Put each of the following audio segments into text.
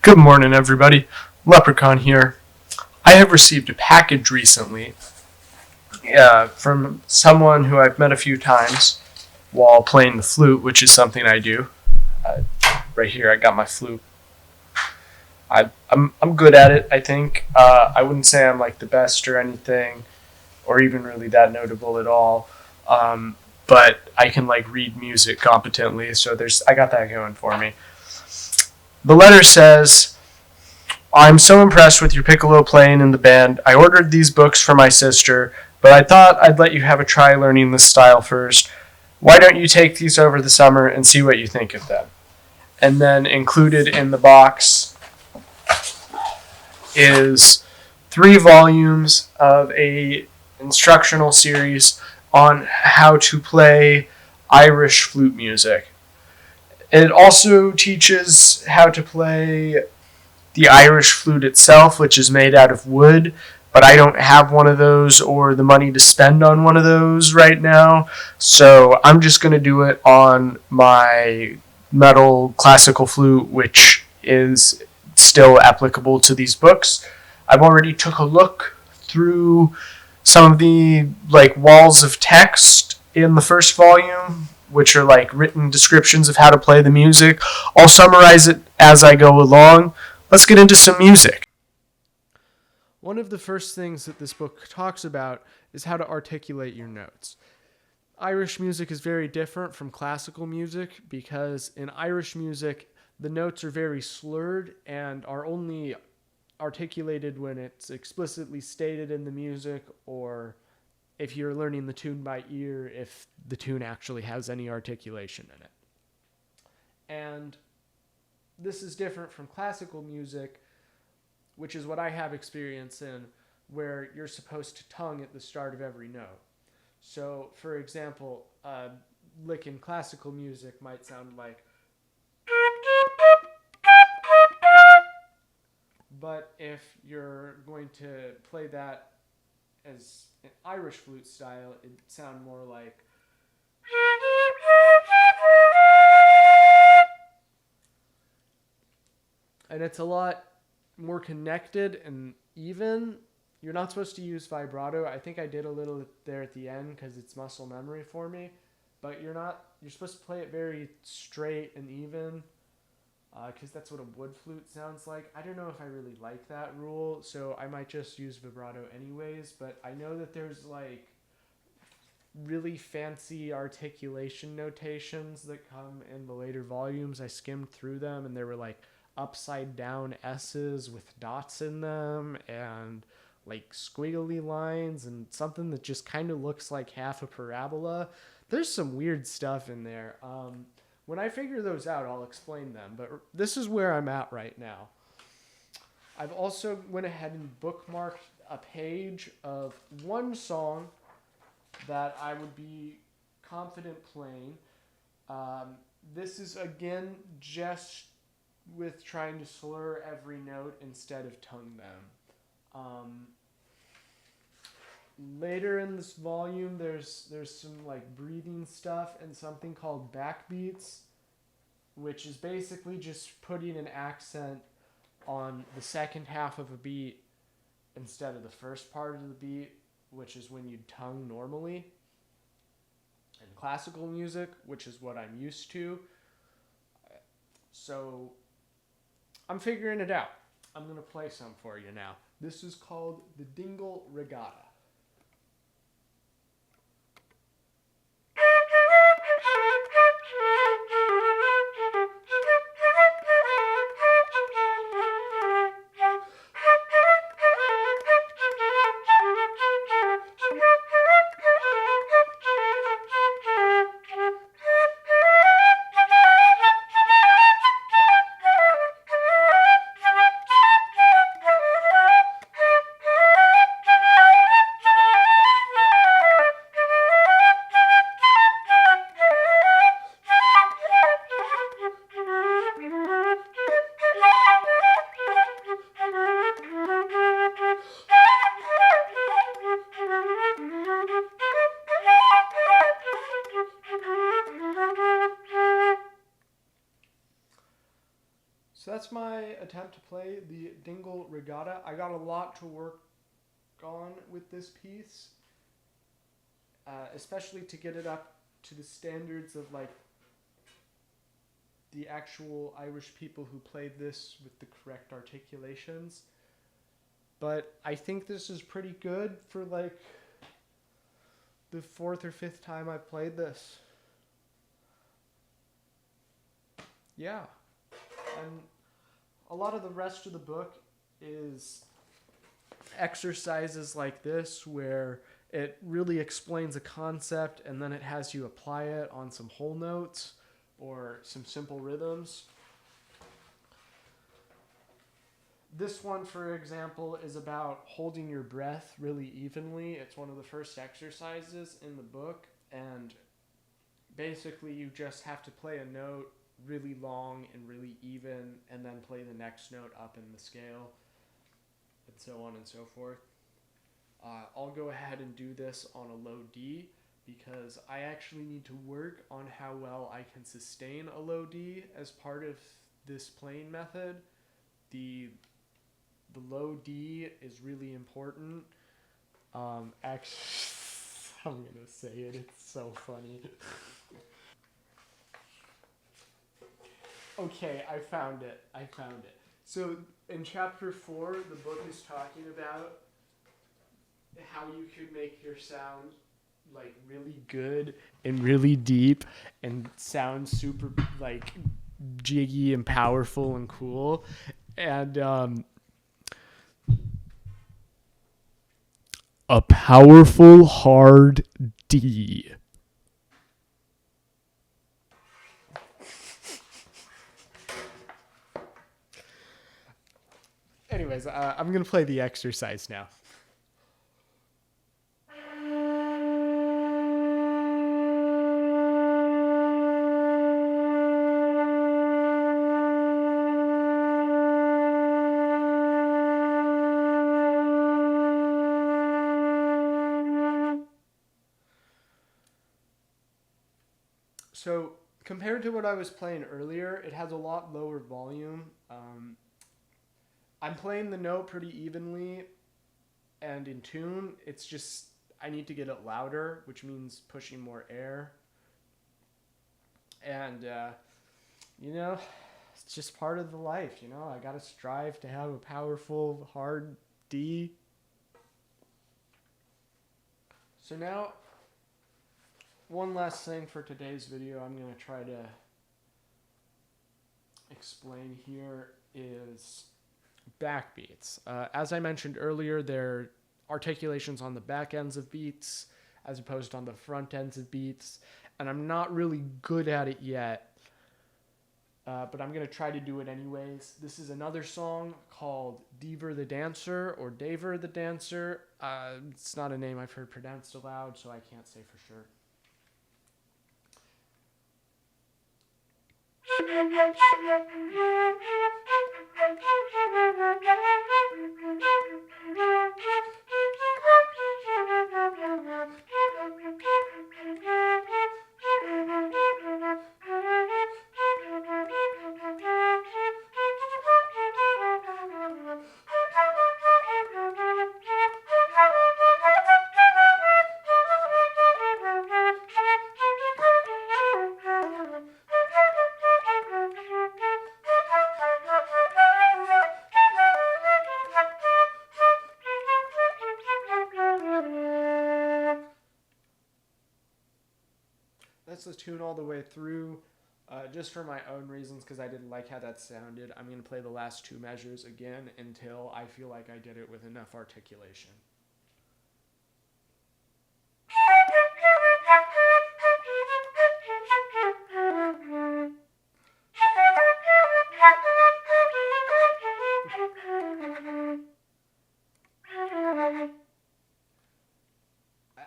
Good morning, everybody. Leprechaun here. I have received a package recently from someone who I've met a few times while playing the flute, which is something I do. Right here, I got my flute. I'm good at it, I think. I wouldn't say I'm like the best or anything, or even really that notable at all. But I can like read music competently, so I got that going for me. The letter says, I'm so impressed with your piccolo playing in the band. I ordered these books for my sister, but I thought I'd let you have a try learning this style first. Why don't you take these over the summer and see what you think of them? And then included in the box is 3 volumes of a instructional series on how to play Irish flute music. It also teaches how to play the Irish flute itself, which is made out of wood, but I don't have one of those or the money to spend on one of those right now, so I'm just going to do it on my metal classical flute, which is still applicable to these books. I've already took a look through some of the walls of text in the first volume, which are written descriptions of how to play the music. I'll summarize it as I go along. Let's get into some music. One of the first things that this book talks about is how to articulate your notes. Irish music is very different from classical music because in Irish music, the notes are very slurred and are only articulated when it's explicitly stated in the music, or if you're learning the tune by ear, if the tune actually has any articulation in it. And this is different from classical music, which is what I have experience in, where you're supposed to tongue at the start of every note. So, for example, a lick in classical music might sound like, but if you're going to play that as an Irish flute style, it'd sound more like, and it's a lot more connected and even. You're not supposed to use vibrato. I think I did a little there at the end because it's muscle memory for me, but you're supposed to play it very straight and even, because that's what a wood flute sounds like. I don't know if I really like that rule, so I might just use vibrato anyways, but I know that there's really fancy articulation notations that come in the later volumes. I skimmed through them and there were upside down S's with dots in them and squiggly lines and something that just kind of looks like half a parabola. There's some weird stuff in there. When I figure those out, I'll explain them, but this is where I'm at right now. I've also went ahead and bookmarked a page of one song that I would be confident playing. This is, again, just with trying to slur every note instead of tongue them. Later in this volume, there's some breathing stuff and something called backbeats, which is basically just putting an accent on the second half of a beat instead of the first part of the beat, which is when you'd tongue normally. In classical music, which is what I'm used to. So I'm figuring it out. I'm going to play some for you now. This is called the Dingle Regatta. So that's my attempt to play the Dingle Regatta. I got a lot to work on with this piece, especially to get it up to the standards of like the actual Irish people who played this with the correct articulations. But I think this is pretty good for like the fourth or fifth time I've played this. Yeah. And a lot of the rest of the book is exercises like this where it really explains a concept and then it has you apply it on some whole notes or some simple rhythms. This one, for example, is about holding your breath really evenly. It's one of the first exercises in the book, and basically you just have to play a note really long and really even and then play the next note up in the scale and so on and so forth. I'll go ahead and do this on a low D because I actually need to work on how well I can sustain a low D as part of this playing method. The low D is really important. Actually, I'm gonna say it. It's so funny. Okay, I found it. So in chapter 4, the book is talking about how you could make your sound like really good and really deep and sound super like jiggy and powerful and cool. And a powerful hard D. Anyways, I'm going to play the exercise now. So compared to what I was playing earlier, it has a lot lower volume. I'm playing the note pretty evenly and in tune. It's just I need to get it louder, which means pushing more air. And, it's just part of the life, I got to strive to have a powerful, hard D. So now, one last thing for today's video I'm going to try to explain here is backbeats. As I mentioned earlier, they're articulations on the back ends of beats as opposed to on the front ends of beats, and I'm not really good at it yet, but I'm going to try to do it anyways. This is another song called Deaver the Dancer or Daver the Dancer. It's not a name I've heard pronounced aloud, so I can't say for sure. That's the tune all the way through. Just for my own reasons, because I didn't like how that sounded, I'm going to play the last two measures again until I feel like I did it with enough articulation.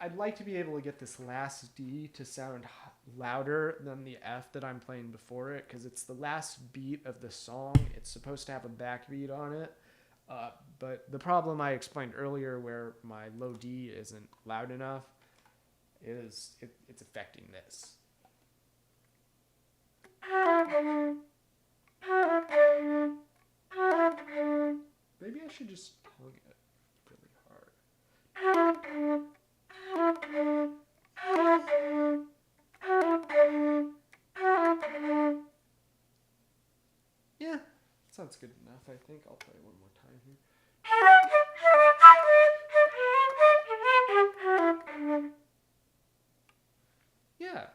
I'd like to be able to get this last D to sound louder than the F that I'm playing before it, because it's the last beat of the song. It's supposed to have a backbeat on it, but the problem I explained earlier where my low D isn't loud enough is it's affecting this. should just tongue it really hard. Yeah, sounds good enough. I think I'll play one more time here. Yeah,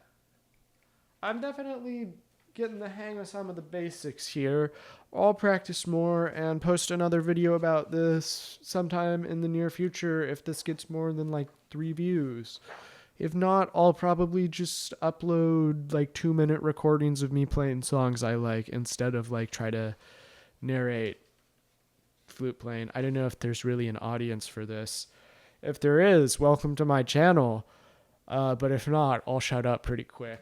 I'm definitely getting the hang of some of the basics here. I'll practice more and post another video about this sometime in the near future if this gets more than like 3 views. If not, I'll probably just upload like 2-minute recordings of me playing songs I like instead of like try to narrate flute playing. I don't know if there's really an audience for this. If there is, welcome to my channel. But if not, I'll shut up pretty quick.